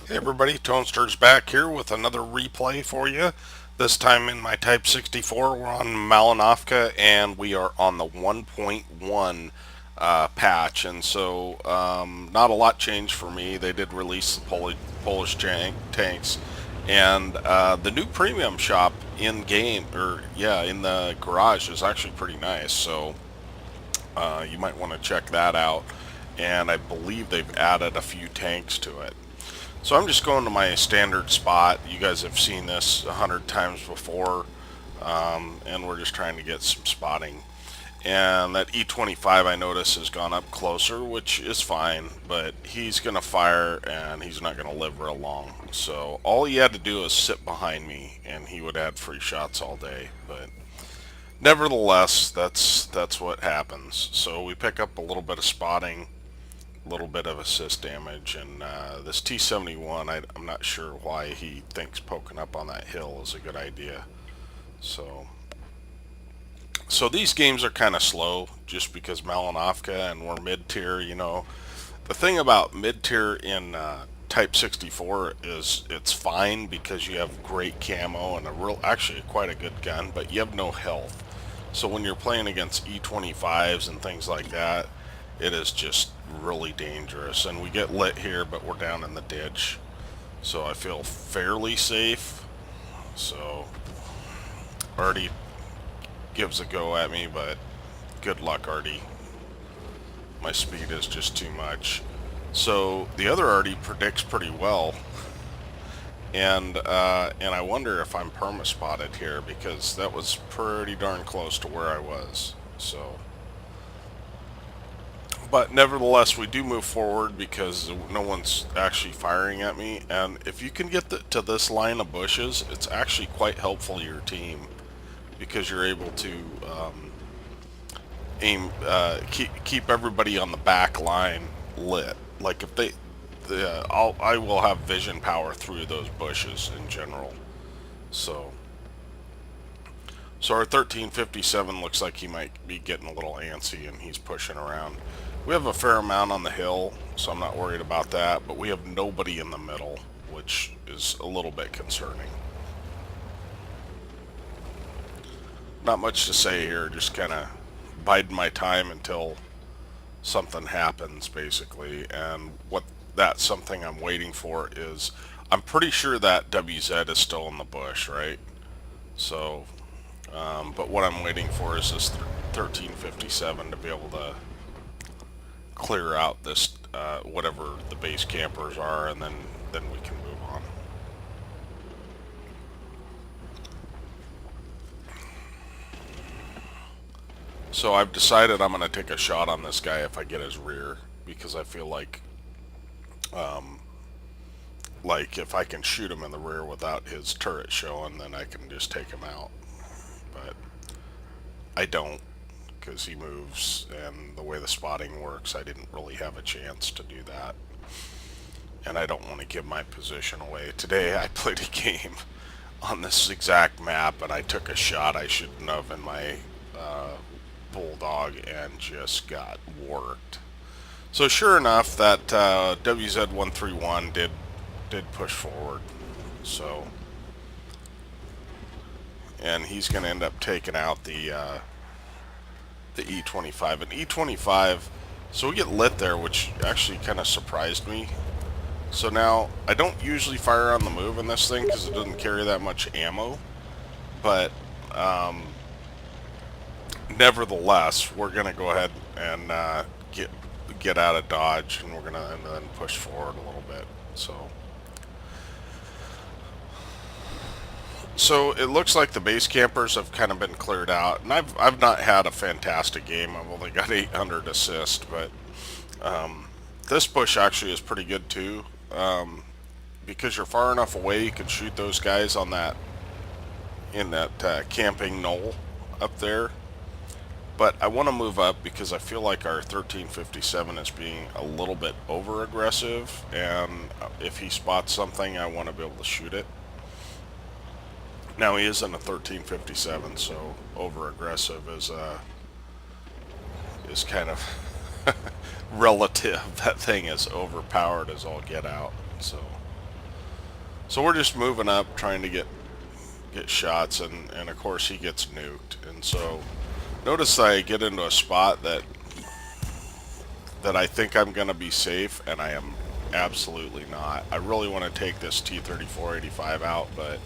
Hey everybody, Tonester's back here with another replay for you. This time in my Type 64, we're on Malinovka and we are on the 1.1 patch. And so, not a lot changed for me. They did release the Polish tanks. And the new premium shop in game, or yeah, in the garage is actually pretty nice. So, you might want to check that out. And I believe they've added a few tanks to it. So I'm just going to my standard spot. You guys have seen this 100 times before, and we're just trying to get some spotting. And that E25 I notice has gone up closer, which is fine, but he's going to fire and he's not going to live real long. So all he had to do is sit behind me and he would add free shots all day. But nevertheless, that's what happens. So we pick up a little bit of spotting, little bit of assist damage, and this T-71, I'm not sure why he thinks poking up on that hill is a good idea. So these games are kind of slow just because Malinovka and we're mid-tier, you know. The thing about mid-tier in Type 64 is it's fine because you have great camo and actually quite a good gun, but you have no health. So when you're playing against E25s and things like that, it is just really dangerous. And we get lit here, but we're down in the ditch. So I feel fairly safe. So Artie gives a go at me, but good luck, Artie. My speed is just too much. So the other Artie predicts pretty well. And I wonder if I'm perma-spotted here because that was pretty darn close to where I was. So, but nevertheless, we do move forward because no one's actually firing at me. And if you can get to this line of bushes, it's actually quite helpful to your team because you're able to keep everybody on the back line lit. Like if I will have vision power through those bushes in general. So, so our 1357 looks like he might be getting a little antsy and he's pushing around. We have a fair amount on the hill, so I'm not worried about that, but we have nobody in the middle, which is a little bit concerning. Not much to say here, just kind of biding my time until something happens, basically. And what that something I'm waiting for is, I'm pretty sure that WZ is still in the bush, right? So, but what I'm waiting for is this 1357 to be able to clear out this whatever the base campers are, and then we can move on. So I've decided I'm going to take a shot on this guy if I get his rear, because I feel like if I can shoot him in the rear without his turret showing, then I can just take him out. But I don't, because he moves, and the way the spotting works, I didn't really have a chance to do that. And I don't want to give my position away. Today I played a game on this exact map, and I took a shot I shouldn't have in my Bulldog and just got worked. So sure enough, that WZ131 did push forward. So, and he's going to end up taking out the E25. And E25, so we get lit there, which actually kind of surprised me. So now, I don't usually fire on the move in this thing because it doesn't carry that much ammo. But, nevertheless, we're going to go ahead and get out of dodge, and we're going to then push forward a little bit. So it looks like the base campers have kind of been cleared out, and I've not had a fantastic game. I've only got 800 assist, but this bush actually is pretty good too. Because you're far enough away, you can shoot those guys on that camping knoll up there. But I want to move up because I feel like our 1357 is being a little bit over aggressive, and if he spots something, I want to be able to shoot it. Now he is in a 1357, so over aggressive is kind of relative. That thing is overpowered as all get out. So So we're just moving up, trying to get shots, and of course he gets nuked. And so notice I get into a spot that I think I'm gonna be safe, and I am absolutely not. I really want to take this T-34-85 out, but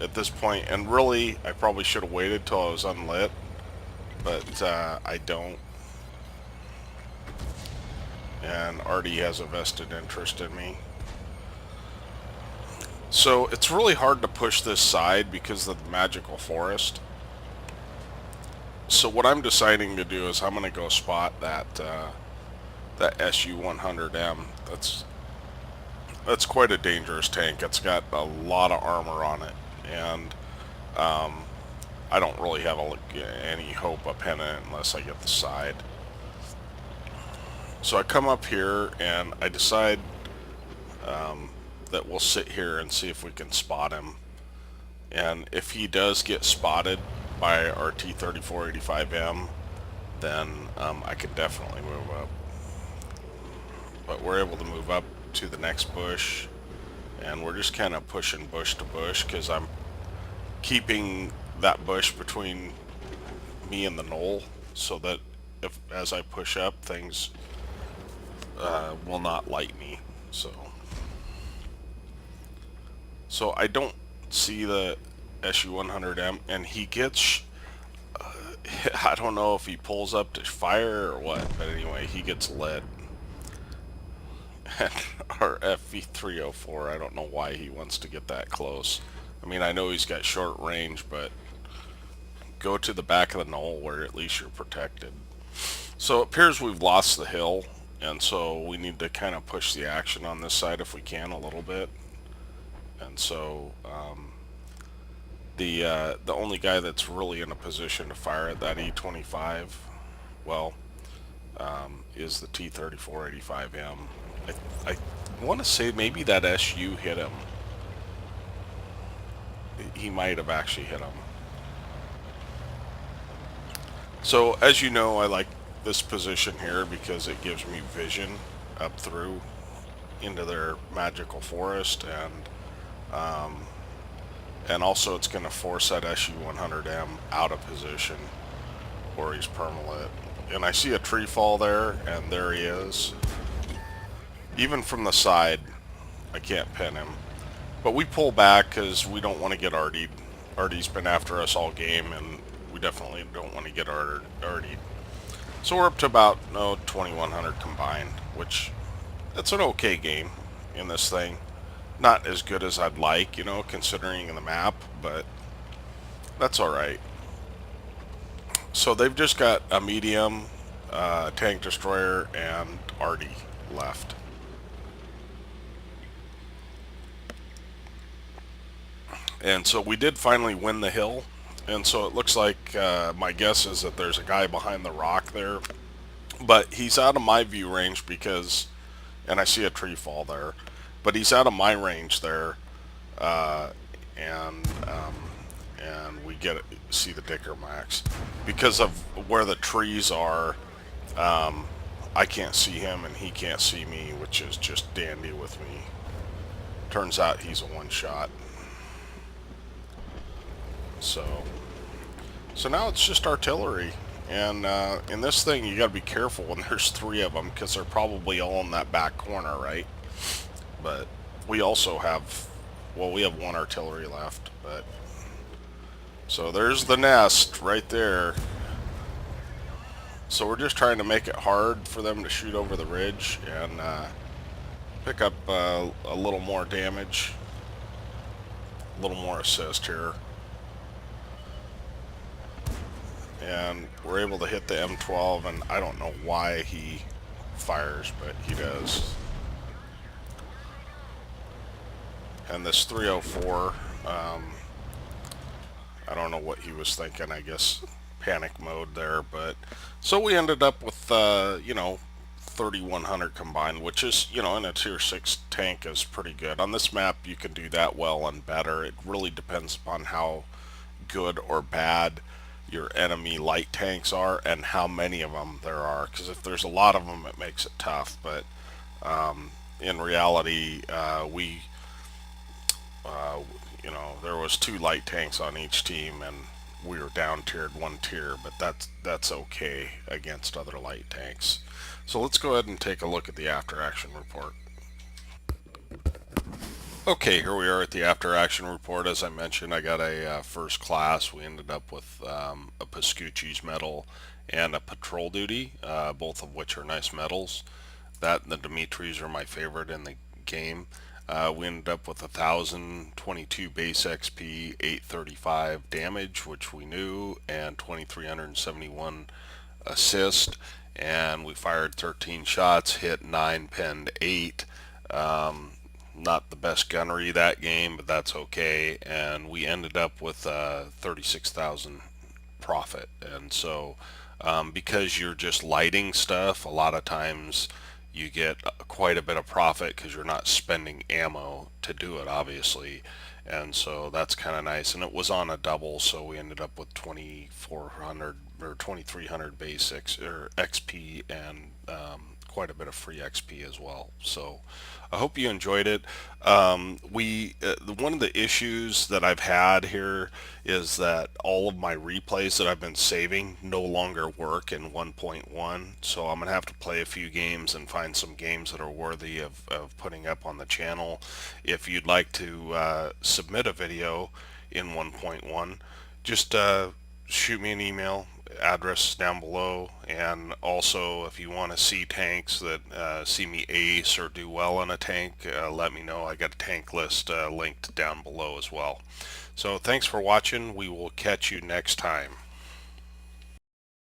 at this point, and really I probably should have waited till I was unlit, but I don't. And Artie has a vested interest in me. So it's really hard to push this side because of the magical forest. So what I'm deciding to do is I'm going to go spot that SU-100M. That's quite a dangerous tank. It's got a lot of armor on it, and I don't really have any hope of pinning it unless I get the side. So I come up here and I decide that we'll sit here and see if we can spot him. And if he does get spotted by our T-34-85M, then I can definitely move up. But we're able to move up to the next bush, and we're just kind of pushing bush to bush because I'm keeping that bush between me and the knoll, so that as I push up, things will not light me. So I don't see the SU-100M, and he gets, I don't know if he pulls up to fire or what, but anyway, he gets lit. And our FV-304, I don't know why he wants to get that close. I mean, I know he's got short range, but go to the back of the knoll where at least you're protected. So it appears we've lost the hill, and so we need to kind of push the action on this side if we can a little bit. And so the only guy that's really in a position to fire at that E25, well, is the T-34-85M. I want to say maybe that SU hit him. He might have actually hit him. So as you know, I like this position here because it gives me vision up through into their magical forest, and also it's going to force that SU-100M out of position, or he's permalit. And I see a tree fall there, and there he is. Even from the side, I can't pin him. But we pull back because we don't want to get artied. Artie's been after us all game, and we definitely don't want to get artied. So we're up to about 2100 combined, which that's an okay game in this thing. Not as good as I'd like, considering the map, but that's alright. So they've just got a medium, tank destroyer, and Artie left. And so we did finally win the hill, and so it looks like my guess is that there's a guy behind the rock there, but he's out of my view range because, and I see a tree fall there, but he's out of my range there, and we see the Dicker Max because of where the trees are. I can't see him and he can't see me, which is just dandy with me. Turns out he's a one-shot. So now it's just artillery, and in this thing you got to be careful when there's three of them because they're probably all in that back corner, right? But we also have, well, we have one artillery left, but so there's the nest right there. So we're just trying to make it hard for them to shoot over the ridge and pick up a little more damage, a little more assist here. And we're able to hit the M12, and I don't know why he fires, but he does. And this 304, I don't know what he was thinking, I guess panic mode there, but so we ended up with 3100 combined, which is, in a tier 6 tank is pretty good. On this map you can do that well and better. It really depends upon how good or bad your enemy light tanks are and how many of them there are, because if there's a lot of them it makes it tough, but in reality we Uh, there was two light tanks on each team, and we were down tiered one tier, but that's okay against other light tanks. So let's go ahead and take a look at the after action report. Okay, here we are at the after action report. As I mentioned, I got a first class. We ended up with a Pascucci's medal and a patrol duty, both of which are nice medals. That and the Dimitris are my favorite in the game. We ended up with 1,022 base XP, 835 damage, which we knew, and 2,371 assist. And we fired 13 shots, hit 9, penned 8. Not the best gunnery that game, but that's okay. And we ended up with 36,000 profit. And so, because you're just lighting stuff, a lot of times you get quite a bit of profit because you're not spending ammo to do it, obviously. And so that's kind of nice. And it was on a double, so we ended up with 2,400 or 2,300 basics or XP and quite a bit of free XP as well. So I hope you enjoyed it. One of the issues that I've had here is that all of my replays that I've been saving no longer work in 1.1. So I'm gonna have to play a few games and find some games that are worthy of putting up on the channel. If you'd like to submit a video in 1.1, just shoot me an email. Address down below. And also, if you want to see tanks that see me ace or do well on a tank, let me know. I got a tank list linked down below as well. So thanks for watching. We will catch you next time.